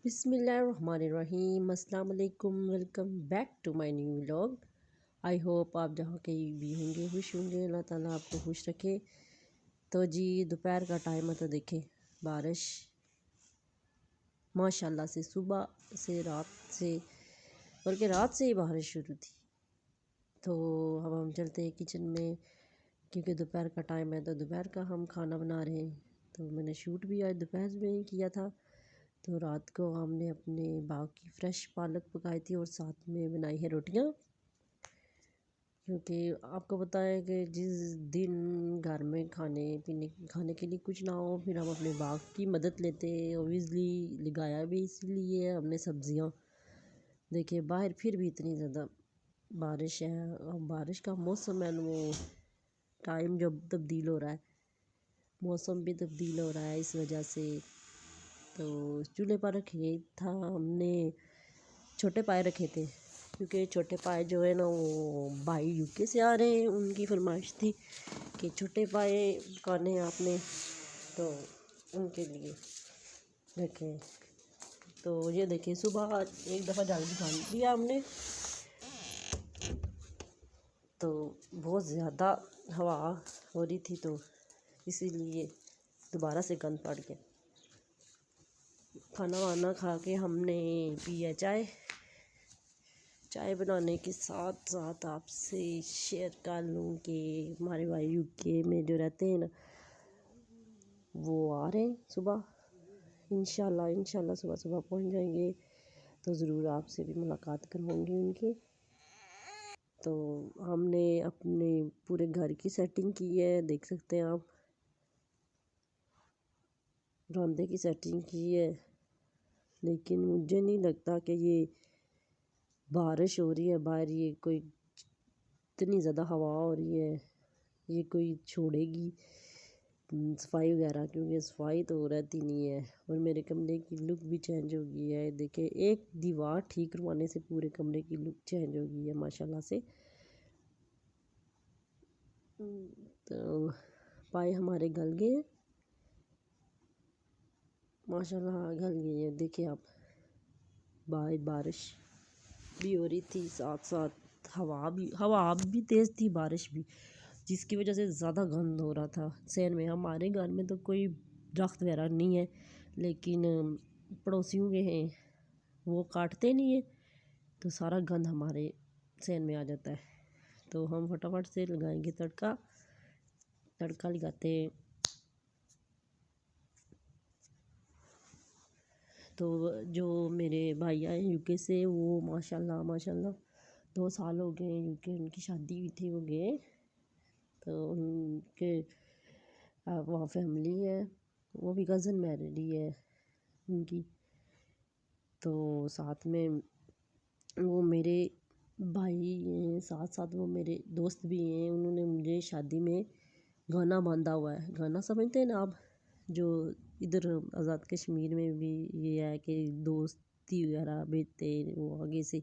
بسم اللہ الرحمن الرحیم۔ السلام علیکم، welcome back to my new vlog. I hope آپ جہاں کہیں بھی ہوں گے خوش ہوں گے، اللہ تعالیٰ آپ کو خوش رکھے۔ تو جی دوپہر کا ٹائم ہے تو دیکھیں بارش ماشاءاللہ سے صبح سے رات سے، بلکہ رات سے ہی بارش شروع تھی۔ تو اب ہم چلتے ہیں کچن میں، کیونکہ دوپہر کا ٹائم ہے تو دوپہر کا ہم کھانا بنا رہے ہیں۔ تو میں نے شوٹ بھی آج دوپہر میں ہی کیا تھا۔ تو رات کو ہم نے اپنے باغ کی فریش پالک پکائی تھی اور ساتھ میں بنائی ہے روٹیاں، کیونکہ آپ کو پتہ ہے کہ جس دن گھر میں کھانے کے لیے کچھ نہ ہو، پھر ہم اپنے باغ کی مدد لیتے ہیں۔ اوبویسلی لگایا بھی اس لیے ہم نے سبزیاں۔ دیکھیے باہر پھر بھی اتنی زیادہ بارش ہے، اور بارش کا موسم ہے، وہ ٹائم جب تبدیل ہو رہا ہے، موسم بھی تبدیل ہو رہا ہے، اس وجہ سے تو چولہے پر رکھے تھا ہم نے، چھوٹے پائے رکھے تھے، کیونکہ چھوٹے پائے جو ہے نا وہ بھائی یو کے سے آ رہے ہیں، ان کی فرمائش تھی کہ چھوٹے پائے پکانے ہیں آپ نے، تو ان کے لیے رکھے۔ تو یہ دیکھیں صبح ایک دفعہ جال دکھا دیا ہم نے، تو بہت زیادہ ہوا ہو رہی تھی، تو اسی لیے دوبارہ سے گند پڑ گیا۔ کھانا وانا کھا کے ہم نے پیا چائے بنانے کے ساتھ ساتھ آپ سے شیئر کر لوں کہ ہمارے بھائی یو کے میں جو رہتے ہیں نا، وہ آ رہے ہیں صبح، انشاءاللہ صبح پہنچ جائیں گے، تو ضرور آپ سے بھی ملاقات کرواؤں گی ان کی۔ تو ہم نے اپنے پورے گھر کی سیٹنگ کی ہے، دیکھ سکتے ہیں آپ، براندے کی سیٹنگ کی ہے، لیکن مجھے نہیں لگتا کہ یہ بارش ہو رہی ہے باہر، یہ کوئی اتنی زیادہ ہوا ہو رہی ہے، یہ کوئی چھوڑے گی صفائی وغیرہ، کیونکہ صفائی تو رہتی نہیں ہے، اور میرے کمرے کی لک بھی چینج ہو گئی ہے۔ دیکھیں ایک دیوار ٹھیک کروانے سے پورے کمرے کی لک چینج ہو گئی ہے ماشاءاللہ سے۔ تو پائے ہمارے گل گئے ہیں ماشاءاللہ، گل گئے ہیں۔ دیکھیں آپ بارش بھی ہو رہی تھی، ساتھ ساتھ ہوا بھی تیز تھی، بارش بھی، جس کی وجہ سے زیادہ گند ہو رہا تھا سین میں۔ ہمارے گھر میں تو کوئی درخت وغیرہ نہیں ہے، لیکن پڑوسیوں کے ہیں، وہ کاٹتے نہیں ہیں، تو سارا گند ہمارے سین میں آ جاتا ہے۔ تو ہم فٹافٹ سے لگائیں گے تڑکا لگاتے ہیں۔ تو جو میرے بھائی آئے یو کے سے، وہ ماشاءاللہ 2 سال ہو گئے یو کے، ان کی شادی ہوئی تھی، وہ گئے، تو ان کے وہاں فیملی ہے، وہ بھی کزن میرڈ ہی ہے ان کی، تو ساتھ میں وہ میرے بھائی ہیں، ساتھ ساتھ وہ میرے دوست بھی ہیں۔ انہوں نے مجھے شادی میں گانا باندھا ہوا ہے، گانا سمجھتے ہیں نا آپ، جو ادھر آزاد کشمیر میں بھی یہ ہے کہ دوستی وغیرہ بیچتے، وہ آگے سے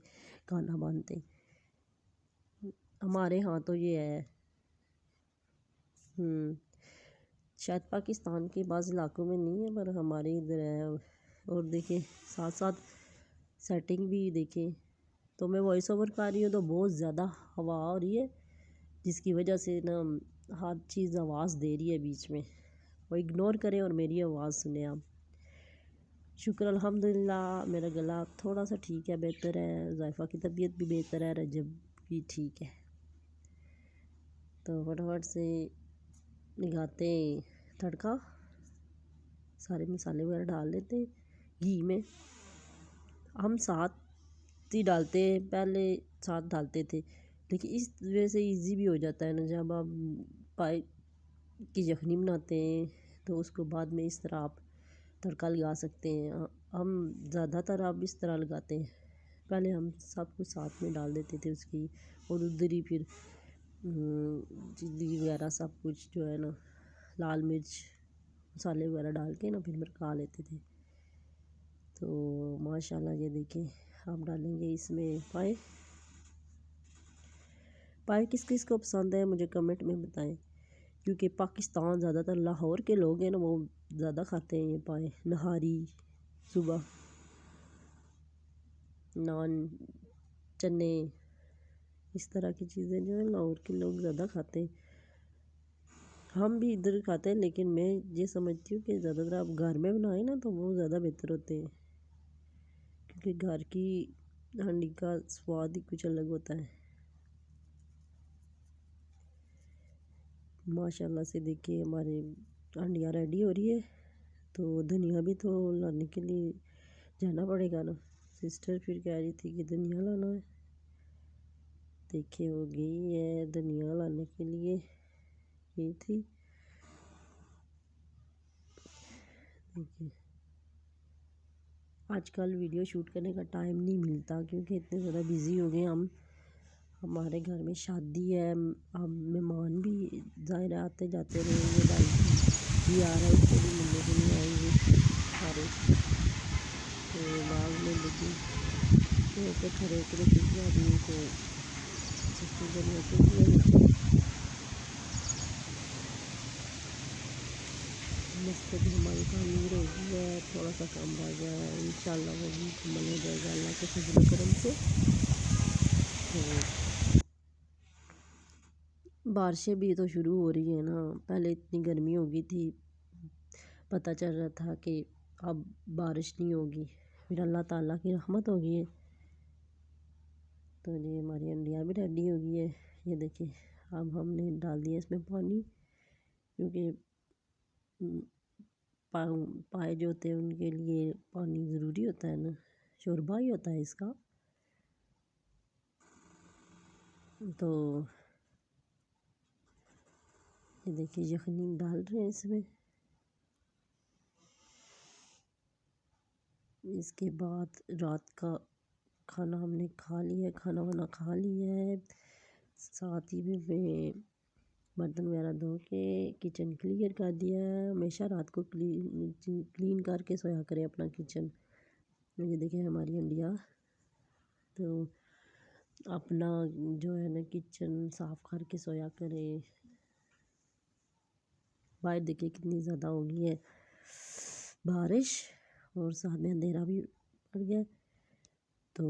گانا باندھتے، ہمارے ہاں تو یہ ہے۔ شاید پاکستان کے بعض علاقوں میں نہیں ہے، پر ہمارے ادھر ہے۔ اور دیکھیں ساتھ ساتھ سیٹنگ بھی دیکھیں، تو میں وائس اوور کر رہی ہوں تو بہت زیادہ ہوا ہو رہی ہے، جس کی وجہ سے نا ہر چیز آواز دے رہی ہے بیچ میں، وہ اگنور کریں اور میری آواز سنیں آپ۔ شکر الحمدللہ، میرا گلا تھوڑا سا ٹھیک ہے، بہتر ہے، ذائفہ کی طبیعت بھی بہتر ہے، رجب بھی ٹھیک ہے۔ تو فٹافٹ سے لگاتے ہیں تڑکا، سارے مسالے وغیرہ ڈال لیتے ہیں گھی میں، ہم ساتھ ہی ڈالتے ہیں، پہلے ساتھ ڈالتے تھے، لیکن اس وجہ سے ایزی بھی ہو جاتا ہے نا، جب آپ پائے کی یخنی بناتے ہیں تو اس کو بعد میں اس طرح آپ تڑکا لگا سکتے ہیں۔ ہم زیادہ تر اب اس طرح لگاتے ہیں، پہلے ہم سب کچھ ساتھ میں ڈال دیتے تھے اس کی، اور ادھر ہی پھر چلی وغیرہ سب کچھ جو ہے نا، لال مرچ مسالے وغیرہ ڈال کے نا پھر پکا لیتے تھے۔ تو ماشاءاللہ یہ دیکھیں، آپ ڈالیں گے اس میں پائے کس کس کو پسند ہے مجھے کمنٹ میں بتائیں، کیونکہ پاکستان زیادہ تر لاہور کے لوگ ہیں نا، وہ زیادہ کھاتے ہیں یہ پائے نہاری صبح۔ نان، چنے، اس طرح کی چیزیں جو ہیں لاہور کے لوگ زیادہ کھاتے ہیں. ہم بھی ادھر کھاتے ہیں، لیکن میں یہ سمجھتی ہوں کہ زیادہ تر آپ گھر میں بنائیں نا تو وہ زیادہ بہتر ہوتے ہیں، کیونکہ گھر کی ہانڈی کا سواد ہی کچھ الگ ہوتا ہے. ماشاءاللہ سے دیکھیے ہمارے ہانڈیاں ریڈی ہو رہی ہے، تو دھنیا بھی تو لانے کے لیے جانا پڑے گا نا. سسٹر پھر کہہ رہی تھی کہ دھنیا لانا ہے. دیکھیے ہو گئی ہے دھنیا لانے کے لیے، یہ تھی. دیکھیے آج کل ویڈیو شوٹ کرنے کا ٹائم نہیں ملتا، کیونکہ اتنے زیادہ بزی ہو گئے ہم. ہمارے گھر میں شادی ہے، اب مہمان بھی ظاہر آتے جاتے رہیں گے. بھائی بھی آ رہا ہے، اس کو بھی ملنے کے لیے آئیں گے سارے. تو بعد میں لیکن ایسے کھڑے ہو کے کسی آدمی کو چھٹی کرنا چاہیے. مسجد ہماری تعمیر ہو گئی ہے، تھوڑا سا کام رہ گیا ہے، انشاءاللہ وہ بھی مکمل ہو جائے گا اللہ کے فضل و کرم سے. تو بارشیں بھی تو شروع ہو رہی ہیں نا. پہلے اتنی گرمی ہو گئی تھی، پتہ چل رہا تھا کہ اب بارش نہیں ہوگی، پھر اللہ تعالیٰ کی رحمت ہو گئی ہے. تو یہ ہماری انڈیاں بھی ریڈی ہو گئی ہے. یہ دیکھیں اب ہم نے ڈال دیا اس میں پانی، کیونکہ پائے جو ہوتے ہیں ان کے لیے پانی ضروری ہوتا ہے نا، شوربہ ہی ہوتا ہے اس کا. تو یہ دیکھیے یخنی ڈال رہے ہیں اس میں. اس کے بعد رات کا کھانا ہم نے کھا لیا ہے، کھانا وانا کھا لیا ہے. ساتھ ہی میں برتن وغیرہ دھو کے کچن کلیئر کر دیا ہے. ہمیشہ رات کو کلین کر کے سویا کرے اپنا کچن. یہ دیکھیں ہماری انڈیا تو اپنا جو ہے نا کچن صاف کر کے سویا کرے. باہر دیکھیں کتنی زیادہ ہو گئی ہے بارش، اور ساتھ میں اندھیرا بھی پڑ گیا. تو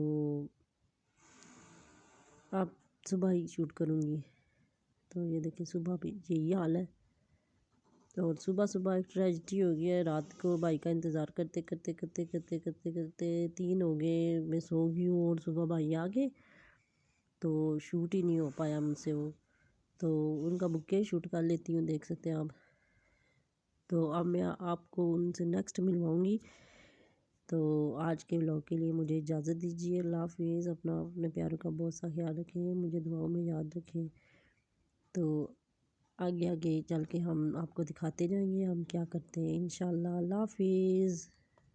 اب صبح ہی شوٹ کروں گی. تو یہ دیکھیں صبح بھی یہی حال ہے. اور صبح صبح ایک ٹریجڈی ہو گئی ہے. رات کو بھائی کا انتظار کرتے کرتے کرتے کرتے کرتے کرتے 3 ہو گئے. میں سو گئی ہوں اور صبح بھائی آ گئے تو شوٹ ہی نہیں ہو پایا مجھ سے وہ. تو ان کا بکے شوٹ کر لیتی ہوں، دیکھ سکتے ہیں آپ. تو اب میں آپ کو ان سے نیکسٹ ملواؤں گی. تو آج کے ولاگ کے لیے مجھے اجازت دیجیے. اللہ حافظ. اپنے پیاروں کا بہت سا خیال رکھیں، مجھے دعاؤں میں یاد رکھیں. تو آگے آگے چل کے ہم آپ کو دکھاتے جائیں گے ہم کیا کرتے ہیں انشاءاللہ. اللہ حافظ.